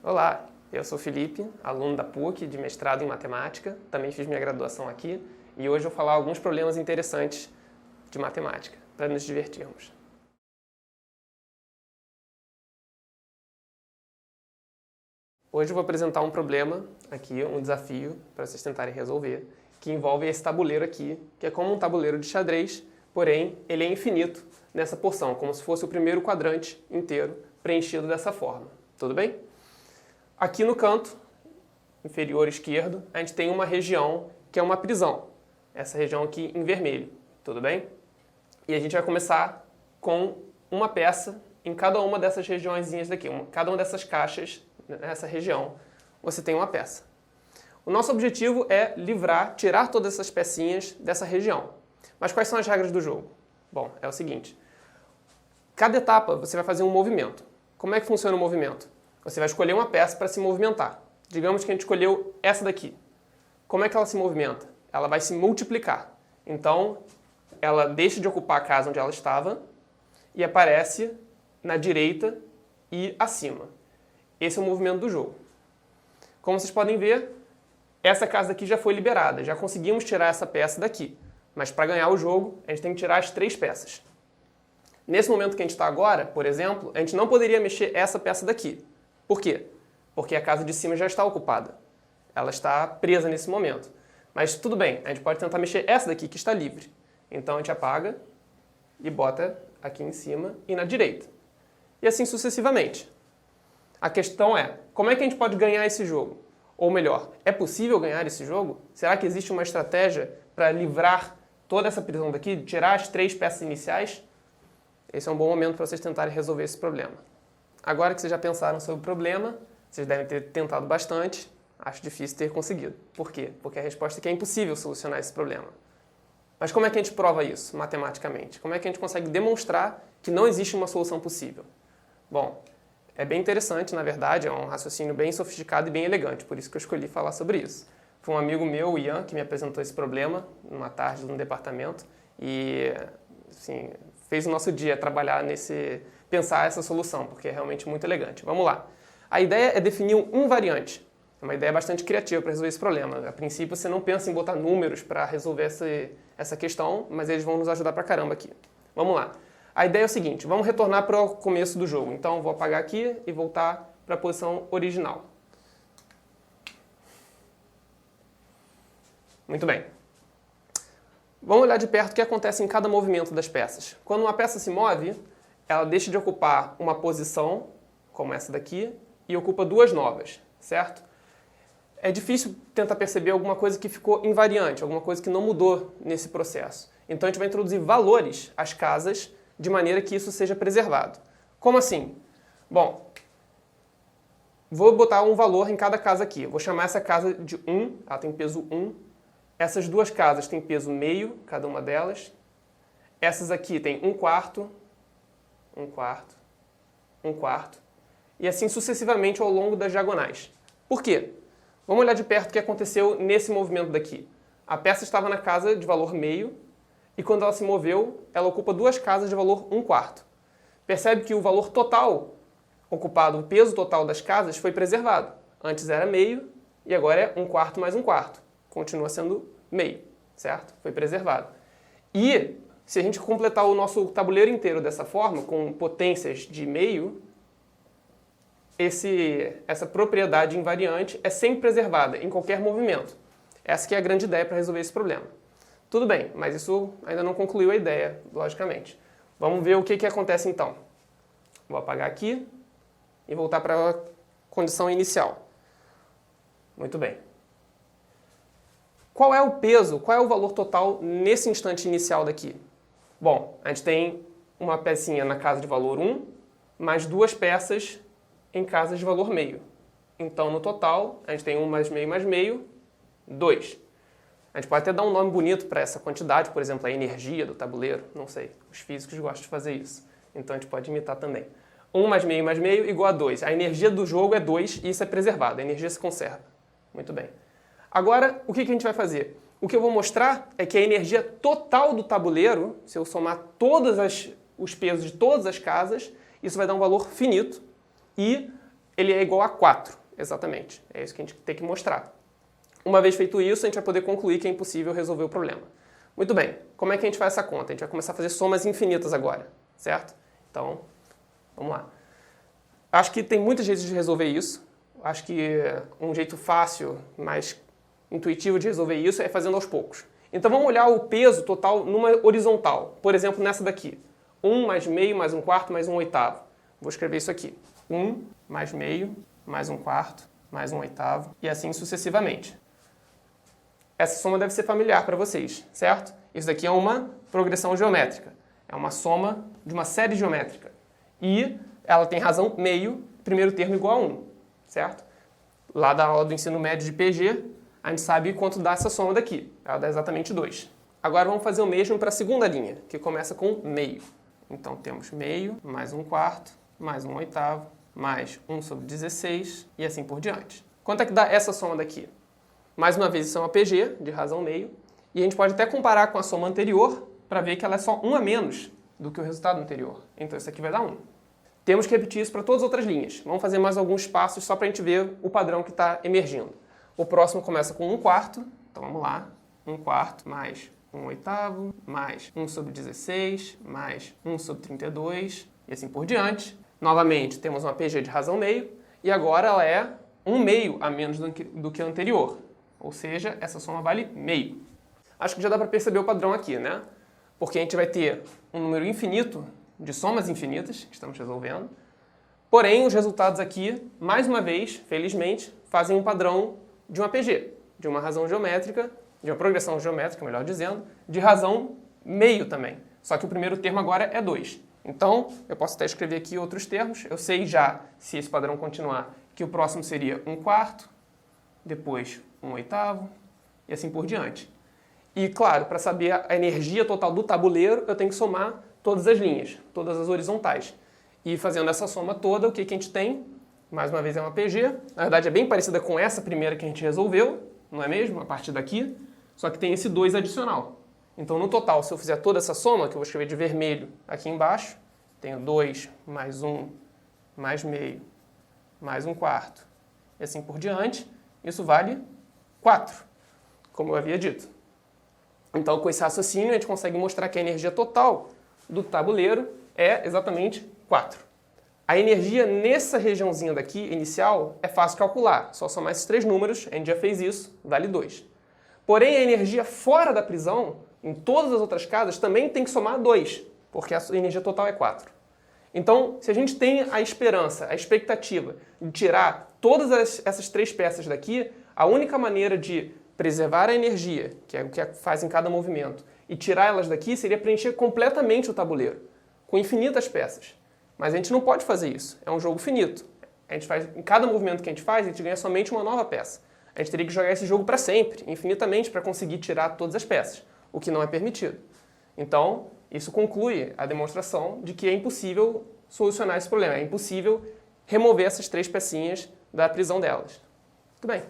Olá, eu sou Felipe, aluno da PUC de mestrado em matemática, também fiz minha graduação aqui e hoje eu vou falar alguns problemas interessantes de matemática, para nos divertirmos. Hoje eu vou apresentar um problema aqui, um desafio para vocês tentarem resolver, que envolve esse tabuleiro aqui, que é como um tabuleiro de xadrez, porém ele é infinito nessa porção, como se fosse o primeiro quadrante inteiro preenchido dessa forma. Tudo bem? Aqui no canto inferior esquerdo, a gente tem uma região que é uma prisão. Essa região aqui em vermelho. Tudo bem? E a gente vai começar com uma peça em cada uma dessas regiõezinhas daqui. Cada uma dessas caixas, nessa região, você tem uma peça. O nosso objetivo é tirar todas essas pecinhas dessa região. Mas quais são as regras do jogo? Bom, é o seguinte. Cada etapa você vai fazer um movimento. Como é que funciona o movimento? Você vai escolher uma peça para se movimentar. Digamos que a gente escolheu essa daqui. Como é que ela se movimenta? Ela vai se multiplicar. Então, ela deixa de ocupar a casa onde ela estava e aparece na direita e acima. Esse é o movimento do jogo. Como vocês podem ver, essa casa daqui já foi liberada. Já conseguimos tirar essa peça daqui. Mas para ganhar o jogo, a gente tem que tirar as 3 peças. Nesse momento que a gente está agora, por exemplo, a gente não poderia mexer essa peça daqui. Por quê? Porque a casa de cima já está ocupada. Ela está presa nesse momento. Mas tudo bem, a gente pode tentar mexer essa daqui que está livre. Então a gente apaga e bota aqui em cima e na direita. E assim sucessivamente. A questão é, como é que a gente pode ganhar esse jogo? Ou melhor, é possível ganhar esse jogo? Será que existe uma estratégia para livrar toda essa prisão daqui, tirar as 3 peças iniciais? Esse é um bom momento para vocês tentarem resolver esse problema. Agora que vocês já pensaram sobre o problema, vocês devem ter tentado bastante, acho difícil ter conseguido. Por quê? Porque a resposta é que é impossível solucionar esse problema. Mas como é que a gente prova isso matematicamente? Como é que a gente consegue demonstrar que não existe uma solução possível? Bom, é bem interessante, na verdade, é um raciocínio bem sofisticado e bem elegante, por isso que eu escolhi falar sobre isso. Foi um amigo meu, o Ian, que me apresentou esse problema numa tarde no departamento e, assim, fez o nosso dia trabalhar pensar essa solução, porque é realmente muito elegante. Vamos lá. A ideia é definir um invariante. É uma ideia bastante criativa para resolver esse problema. A princípio, você não pensa em botar números para resolver essa questão, mas eles vão nos ajudar pra caramba aqui. Vamos lá. A ideia é o seguinte, vamos retornar para o começo do jogo. Então, vou apagar aqui e voltar para a posição original. Muito bem. Vamos olhar de perto o que acontece em cada movimento das peças. Quando uma peça se move, ela deixa de ocupar uma posição, como essa daqui, e ocupa 2 novas, certo? É difícil tentar perceber alguma coisa que ficou invariante, alguma coisa que não mudou nesse processo. Então a gente vai introduzir valores às casas de maneira que isso seja preservado. Como assim? Bom, vou botar um valor em cada casa aqui. Vou chamar essa casa de 1, ela tem peso 1. Essas 2 casas têm peso meio, cada uma delas. Essas aqui têm 1/4, 1/4, 1/4. E assim sucessivamente ao longo das diagonais. Por quê? Vamos olhar de perto o que aconteceu nesse movimento daqui. A peça estava na casa de valor meio e quando ela se moveu, ela ocupa 2 casas de valor 1/4. Percebe que o valor total ocupado, o peso total das casas foi preservado. Antes era meio e agora é 1/4 mais 1/4. Continua sendo meio, certo? Foi preservado. E se a gente completar o nosso tabuleiro inteiro dessa forma, com potências de meio, essa propriedade invariante é sempre preservada em qualquer movimento. Essa que é a grande ideia para resolver esse problema. Tudo bem, mas isso ainda não concluiu a ideia, logicamente. Vamos ver o que acontece então. Vou apagar aqui e voltar para a condição inicial. Muito bem. Qual é o peso, qual é o valor total nesse instante inicial daqui? Bom, a gente tem uma pecinha na casa de valor 1, mais 2 peças em casas de valor meio. Então, no total, a gente tem 1 mais meio, 2. A gente pode até dar um nome bonito para essa quantidade, por exemplo, a energia do tabuleiro, não sei. Os físicos gostam de fazer isso. Então, a gente pode imitar também. 1 mais meio igual a 2. A energia do jogo é 2 e isso é preservado. A energia se conserva. Muito bem. Agora, o que a gente vai fazer? O que eu vou mostrar é que a energia total do tabuleiro, se eu somar os pesos de todas as casas, isso vai dar um valor finito e ele é igual a 4, exatamente. É isso que a gente tem que mostrar. Uma vez feito isso, a gente vai poder concluir que é impossível resolver o problema. Muito bem, como é que a gente faz essa conta? A gente vai começar a fazer somas infinitas agora, certo? Então, vamos lá. Acho que tem muitos jeitos de resolver isso. Acho que um jeito fácil, mais intuitivo de resolver isso é fazendo aos poucos. Então vamos olhar o peso total numa horizontal. Por exemplo, nessa daqui. 1 mais meio mais 1/4 mais 1/8. Vou escrever isso aqui. 1 mais meio mais 1/4 mais 1/8 e assim sucessivamente. Essa soma deve ser familiar para vocês, certo? Isso daqui é uma progressão geométrica. É uma soma de uma série geométrica. E ela tem razão meio, primeiro termo igual a 1, certo? Lá da aula do ensino médio de PG, a gente sabe quanto dá essa soma daqui. Ela dá exatamente 2. Agora vamos fazer o mesmo para a segunda linha, que começa com meio. Então temos meio mais 1/4 mais 1/8 mais 1/16 e assim por diante. Quanto é que dá essa soma daqui? Mais uma vez, isso é uma PG, de razão meio, e a gente pode até comparar com a soma anterior para ver que ela é só 1 a menos do que o resultado anterior. Então isso aqui vai dar 1. Temos que repetir isso para todas as outras linhas. Vamos fazer mais alguns passos só para a gente ver o padrão que está emergindo. O próximo começa com 1/4, então vamos lá. 1/4 mais 1/8 mais 1/16 mais 1/32 e assim por diante. Novamente, temos uma PG de razão meio e agora ela é 1 meio a menos do que a anterior. Ou seja, essa soma vale meio. Acho que já dá para perceber o padrão aqui, né? Porque a gente vai ter um número infinito de somas infinitas que estamos resolvendo. Porém, os resultados aqui, mais uma vez, felizmente, fazem um padrão de uma PG, de uma razão geométrica, de uma progressão geométrica, melhor dizendo, de razão meio também. Só que o primeiro termo agora é 2. Então, eu posso até escrever aqui outros termos. Eu sei já, se esse padrão continuar, que o próximo seria 1/4, depois 1/8 e assim por diante. E, claro, para saber a energia total do tabuleiro, eu tenho que somar todas as linhas, todas as horizontais. E fazendo essa soma toda, o que a gente tem? Mais uma vez é uma PG. Na verdade, é bem parecida com essa primeira que a gente resolveu, não é mesmo? A partir daqui. Só que tem esse 2 adicional. Então, no total, se eu fizer toda essa soma, que eu vou escrever de vermelho aqui embaixo, tenho 2 mais 1 mais meio mais 1/4 e assim por diante, isso vale 4, como eu havia dito. Então, com esse raciocínio, a gente consegue mostrar que a energia total do tabuleiro é exatamente 4. A energia nessa regiãozinha daqui, inicial, é fácil calcular. Só somar esses 3 números, a gente já fez isso, vale 2. Porém, a energia fora da prisão, em todas as outras casas, também tem que somar 2, porque a energia total é 4. Então, se a gente tem a esperança, a expectativa de tirar todas essas 3 peças daqui, a única maneira de preservar a energia, que é o que faz em cada movimento, e tirar elas daqui seria preencher completamente o tabuleiro, com infinitas peças. Mas a gente não pode fazer isso, é um jogo finito. A gente faz, em cada movimento que a gente faz, a gente ganha somente uma nova peça. A gente teria que jogar esse jogo para sempre, infinitamente, para conseguir tirar todas as peças, o que não é permitido. Então, isso conclui a demonstração de que é impossível solucionar esse problema, é impossível remover essas 3 pecinhas da prisão delas. Muito bem.